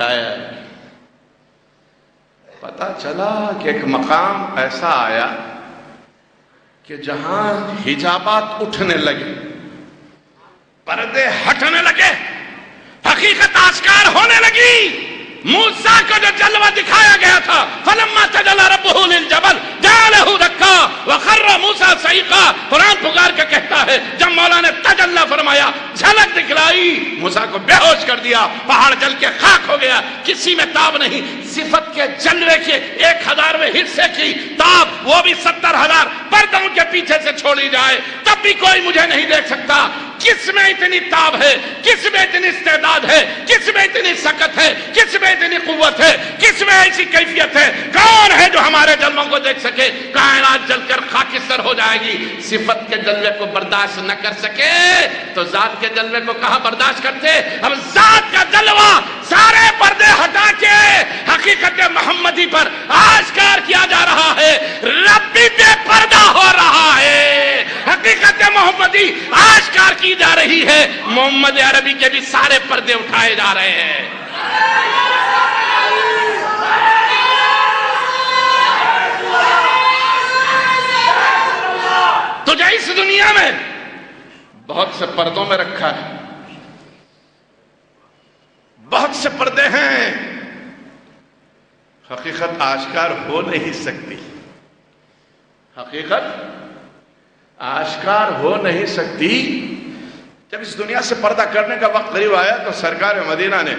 دکھایا. پتا چلا کہ ایک مقام ایسا آیا کہ جہاں حجابات اٹھنے لگے، پردے ہٹنے لگے، حقیقت آشکار ہونے لگی. موسیٰ کو جو جلوہ دکھایا گیا تھا، فلما تجلی ربہ للجبل جعلہ دکا وخر موسیٰ صعقا، قرآن پکار کے کہتا ہے جب مولا نے تجلی فرمایا، جھلک دکھلائی، موسیٰ کو بے ہوش کر دیا، پہاڑ جل کے خاک ہو گیا. کسی میں تاب نہیں. صفت کے جلوے کے 1000ویں حصے کی تاب، وہ بھی 70,000 پردوں کے پیچھے سے چھوڑی جائے تب بھی کوئی مجھے نہیں دیکھ سکتا. کس میں اتنی تاب ہے، کس میں اتنی استعداد ہے، کس میں اتنی سکت ہے، کس میں اتنی قوت ہے، کس میں ایسی کیفیت ہے؟ کون ہے جو ہمارے جلووں کو دیکھ سکے؟ کائنات جل کر خاکستر ہو جائے گی. صفت کے جلوے کو برداشت نہ کر سکے تو ذات کے جلوے کو کہاں برداشت کرتے؟ اب ذات کا جلوہ سارے پردے ہٹا کے حقیقت محمدی پر آشکار کیا جا رہا ہے. رب بھی بے پردہ ہو رہا ہے، حقیقت محمدی آشکار کی جا رہی ہے. محمد عربی کے بھی سارے پردے اٹھائے جا رہے ہیں. تجھے اس دنیا میں بہت سے پردوں میں رکھا ہے، بہت سے پردے ہیں، حقیقت آشکار ہو نہیں سکتی. حقیقت آشکار ہو نہیں سکتی. جب اس دنیا سے پردہ کرنے کا وقت قریب آیا تو سرکار مدینہ نے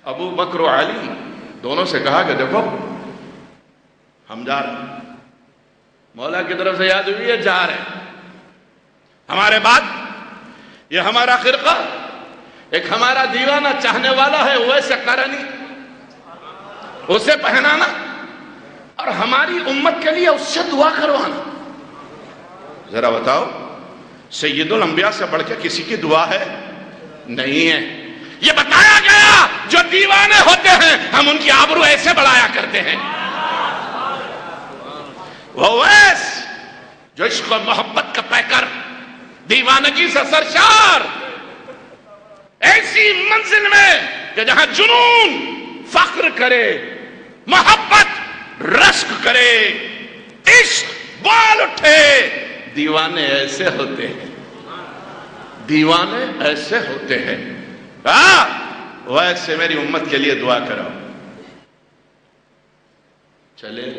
ابو بکر و علی دونوں سے کہا کہ دیکھو ہم جا رہے ہیں، مولا کی طرف سے یاد ہوئی ہے، جا رہے ہیں. ہمارے بعد یہ ہمارا خرقہ ایک ہمارا دیوانہ چاہنے والا ہے، ویسے قرنی اسے پہنانا اور ہماری امت کے لیے اس سے دعا کروانا. ذرا بتاؤ، سید الانبیاء سے بڑھ کے کسی کی دعا ہے؟ نہیں ہے. یہ بتایا گیا جو دیوانے ہوتے ہیں ہم ان کی آبرو ایسے بڑھایا کرتے ہیں. وہ ویس جو عشق و محبت کا پیکر، دیوانگی سے سرشار، ایسی منزل میں کہ جہاں جنون فخر کرے، محبت رشک کرے، عشق بال اٹھے. دیوانے ایسے ہوتے ہیں، دیوانے ایسے ہوتے ہیں. ویسے میری امت کے لیے دعا کرو. چلے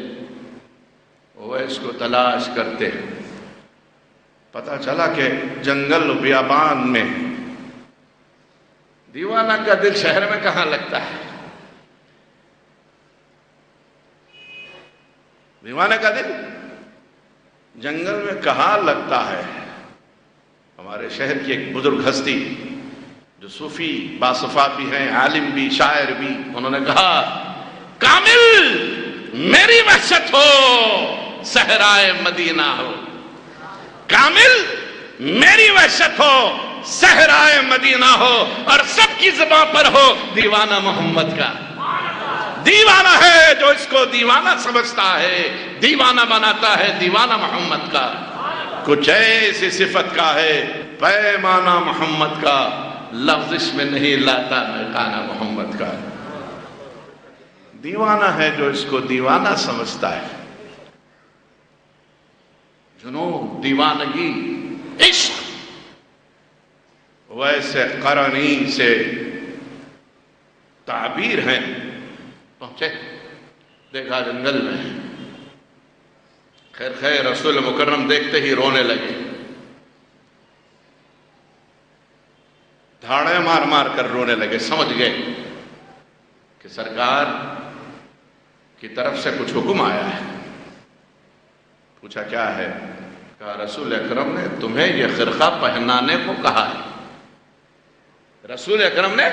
ویس کو تلاش کرتے ہیں. پتا چلا کہ جنگل بیابان میں دیوانہ کا دل شہر میں کہاں لگتا ہے؟ دیوانہ کا دل جنگل میں کہاں لگتا ہے؟ ہمارے شہر کی ایک بزرگ ہستی جو صوفی باصفا بھی ہیں، عالم بھی، شاعر بھی، انہوں نے کہا کامل میری وحشت ہو صحرائے مدینہ ہو. کامل میری وحشت ہو صحرائے مدینہ ہو اور سب کی زبان پر ہو دیوانہ محمد کا. دیوانہ ہے جو اس کو دیوانہ سمجھتا ہے، دیوانہ بناتا ہے دیوانہ محمد کا. کچھ ایسی صفت کا ہے پیمانہ محمد کا، لفظش میں نہیں لاتا میخانہ محمد کا. دیوانہ ہے جو اس کو دیوانہ سمجھتا ہے. جنون، دیوانگی، عشق ویسے قرنی سے تعبیر ہیں. پہنچے دیکھا جنگل میں، خیر رسول مکرم دیکھتے ہی رونے لگے، دھاڑے مار مار کر رونے لگے. سمجھ گئے کہ سرکار کی طرف سے کچھ حکم آیا ہے. پوچھا کیا ہے؟ کہا رسول اکرم نے تمہیں یہ خرقہ پہنانے کو کہا ہے. رسول اکرم نے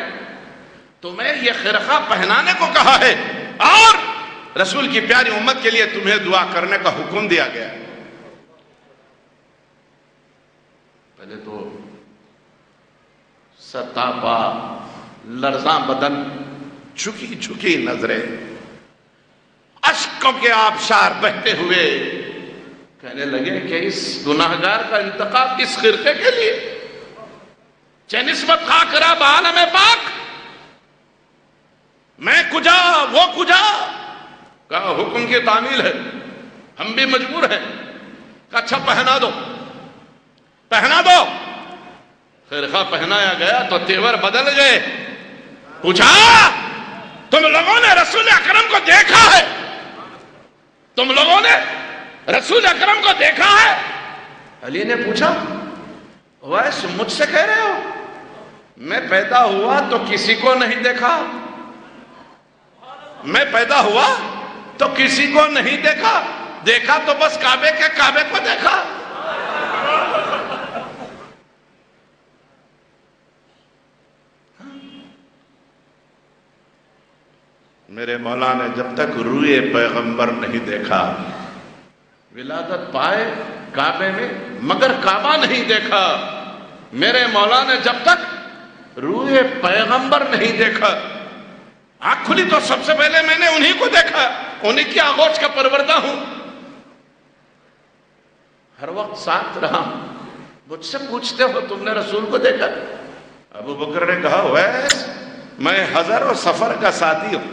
تمہیں یہ خرقہ پہنانے کو کہا ہے اور رسول کی پیاری امت کے لیے تمہیں دعا کرنے کا حکم دیا گیا. پہلے تو ستاپا، لرزاں بدن، جھکی جھکی نظریں، اشکوں کے آبشار بہتے ہوئے کہنے لگے کہ اس گناہگار کا انتخاب اس خرقے کے لیے چہ نسبت خاکرہ بعالم پاک وہ کجا؟ کہا حکم کی تعمیل ہے، ہم بھی مجبور ہیں۔ کہا اچھا پہنا دو، پہنا دو۔ خرقہ پہنایا گیا تو تیور بدل گئے۔ پوچھا تم لوگوں نے رسول اکرم کو دیکھا ہے؟ تم لوگوں نے رسول اکرم کو دیکھا ہے؟ علی نے پوچھا ویس مجھ سے کہہ رہے ہو؟ میں پیدا ہوا تو کسی کو نہیں دیکھا، میں پیدا ہوا تو کسی کو نہیں دیکھا، دیکھا تو بس کعبے کے کعبے کو دیکھا۔ میرے مولا نے جب تک روئے پیغمبر نہیں دیکھا، ولادت پائے کعبے میں مگر کعبہ نہیں دیکھا۔ میرے مولا نے جب تک روئے پیغمبر نہیں دیکھا، آنکھ کھلی تو سب سے پہلے میں نے انہی کو دیکھا، انہی کی آغوش کا پروردہ ہوں، ہر وقت ساتھ رہا۔ مجھ سے پوچھتے ہو تم نے رسول کو دیکھا؟ ابو بکر نے کہا ویس میں حضر و سفر کا ساتھی ہوں،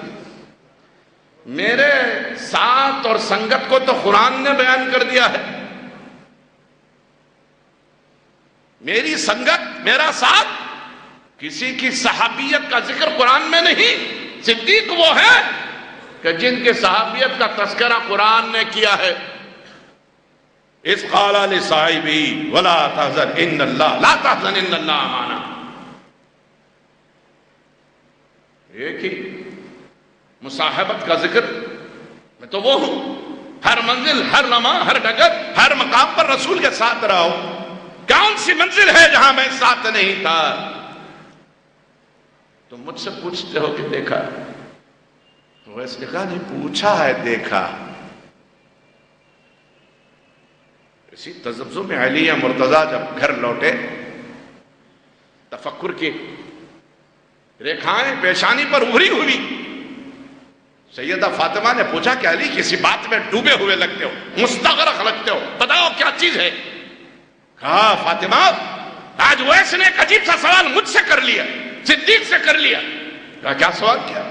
میرے ساتھ اور سنگت کو تو قرآن نے بیان کر دیا ہے، میری سنگت میرا ساتھ کسی کی صحابیت کا ذکر قرآن میں نہیں۔ صدیق وہ ہے کہ جن کے صحابیت کا تذکرہ قرآن نے کیا ہے۔ اذ قال لصاحبہ ولا تحزن ان اللہ لا تحزن ان اللہ معنا۔ ایک ہی مصاحبت کا ذکر میں تو وہ ہوں، ہر منزل ہر لمحہ ہر ڈگر ہر مقام پر رسول کے ساتھ رہا ہوں۔ کون سی منزل ہے جہاں میں ساتھ نہیں تھا؟ تم مجھ سے پوچھتے ہو کہ دیکھا؟ تو ویسے کہا نہیں، پوچھا ہے دیکھا۔ اسی تذبذب میں علی مرتضیٰ جب گھر لوٹے، تفکر کی ریکھائیں پیشانی پر ابھری ہوئی، سیدہ فاطمہ نے پوچھا کہ علی کسی بات میں ڈوبے ہوئے لگتے ہو، مستغرق لگتے ہو، بتاؤ کیا چیز ہے؟ کہا فاطمہ آج ویس نے ایک عجیب سا سوال مجھ سے کر لیا، صدیق سے کر لیا۔ کہا کیا سوال کیا؟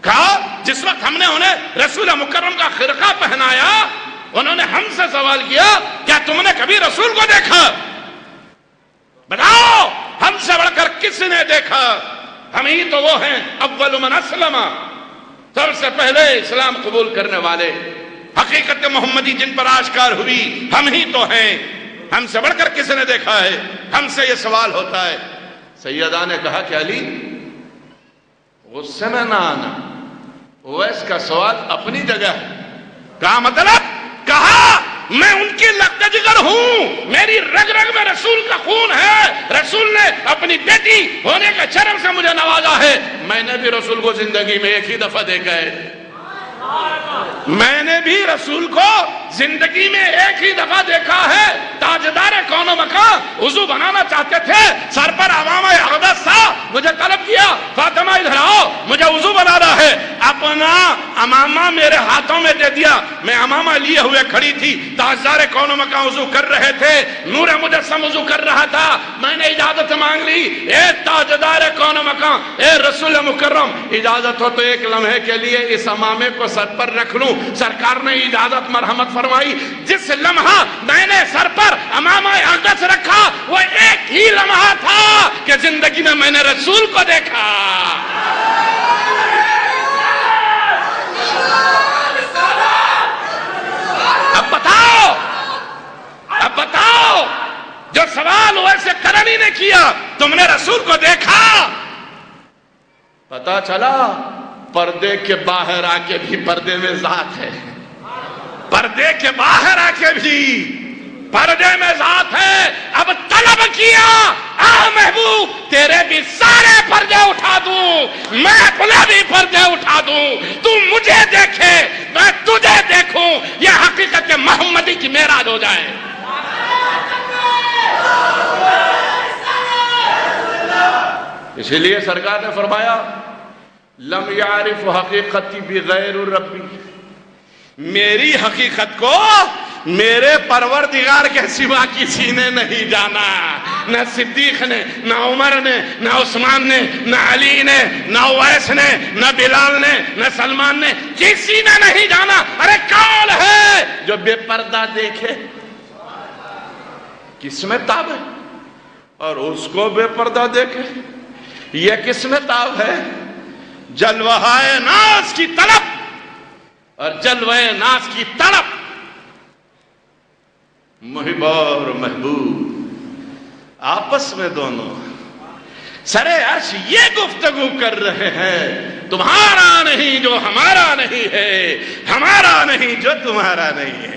کہا جس وقت ہم نے انہیں رسول مکرم کا خرقہ پہنایا، انہوں نے ہم سے سوال کیا کیا تم نے کبھی رسول کو دیکھا؟ بتاؤ ہم سے بڑھ کر کس نے دیکھا؟ ہم ہی تو وہ ہیں اول من اسلم، سب سے پہلے اسلام قبول کرنے والے، حقیقت محمدی جن پر آشکار ہوئی ہم ہی تو ہیں، ہم سے بڑھ کر کس نے دیکھا ہے؟ ہم سے یہ سوال ہوتا ہے۔ سیدہ نے کہا کہ علی غصے میں نہ آنا، اویس کا سوال اپنی جگہ ہے۔ کہا مطلب؟ کہا میں ان کی لگتا جگر ہوں، میری رگ رگ میں رسول کا خون ہے، رسول نے اپنی بیٹی ہونے کے شرم سے مجھے نوازا ہے، میں نے بھی رسول کو زندگی میں ایک ہی دفعہ دیکھا ہے، میں نے بھی رسول کو زندگی میں ایک ہی دفعہ دیکھا ہے۔ تاجدار کون و مکان وضو بنانا چاہتے تھے، سر پر امامہ اقدس تھا، مجھے طلب کیا فاطمہ ادھر آؤ مجھے وضو بنانا ہے، اپنا امامہ میرے ہاتھوں میں دے دیا، میں امامہ لیے ہوئے کھڑی تھی، تاجدار کون و مکان وضو کر رہے تھے، نور مجسم وضو کر رہا تھا، میں نے اجازت مانگ لی، اے تاجدار کون و مکان، اے رسول مکرم اجازت ہو تو ایک لمحے کے لیے اس امامے کو سر پر رکھ لوں۔ سرکار نے اجازت مرحمت فرمائی، جس لمحہ میں نے سر پر امامہ اقدس رکھا وہ ایک ہی لمحہ تھا کہ زندگی میں نے رسول کو دیکھا۔ اب بتاؤ جو سوال ویسے کرن ہی نے کیا، تم نے رسول کو دیکھا؟ پتا چلا پردے کے باہر آ کے بھی پردے میں ذات ہے، پردے کے باہر آ کے بھی پردے میں ذات ہے۔ اب طلب کیا آ محبوب تیرے بھی سارے پردے اٹھا دوں، میں اپنے بھی پردے اٹھا دوں، تو مجھے دیکھے میں تجھے دیکھوں، یہ حقیقت محمدی کی معراج ہو جائے۔ اسی لیے سرکار نے فرمایا لم یعرف حقیقتی بغیر ربی، میری حقیقت کو میرے پروردگار کے سوا کسی نے نہیں جانا، نہ صدیق نے، نہ عمر نے، نہ عثمان نے، نہ علی نے، نہ اویس نے، نہ بلال نے، نہ سلمان نے، کسی نے نہیں جانا۔ ارے کون ہے جو بے پردہ دیکھے؟ کس میں تاب ہے؟ اور اس کو بے پردہ دیکھے، یہ کس میں تاب ہے؟ جلوہ ناز کی طلب اور جلوہ ناز کی طلب۔ محب اور محبوب آپس میں دونوں سرے عرش یہ گفتگو کر رہے ہیں، تمہارا نہیں جو ہمارا نہیں ہے، ہمارا نہیں جو تمہارا نہیں ہے۔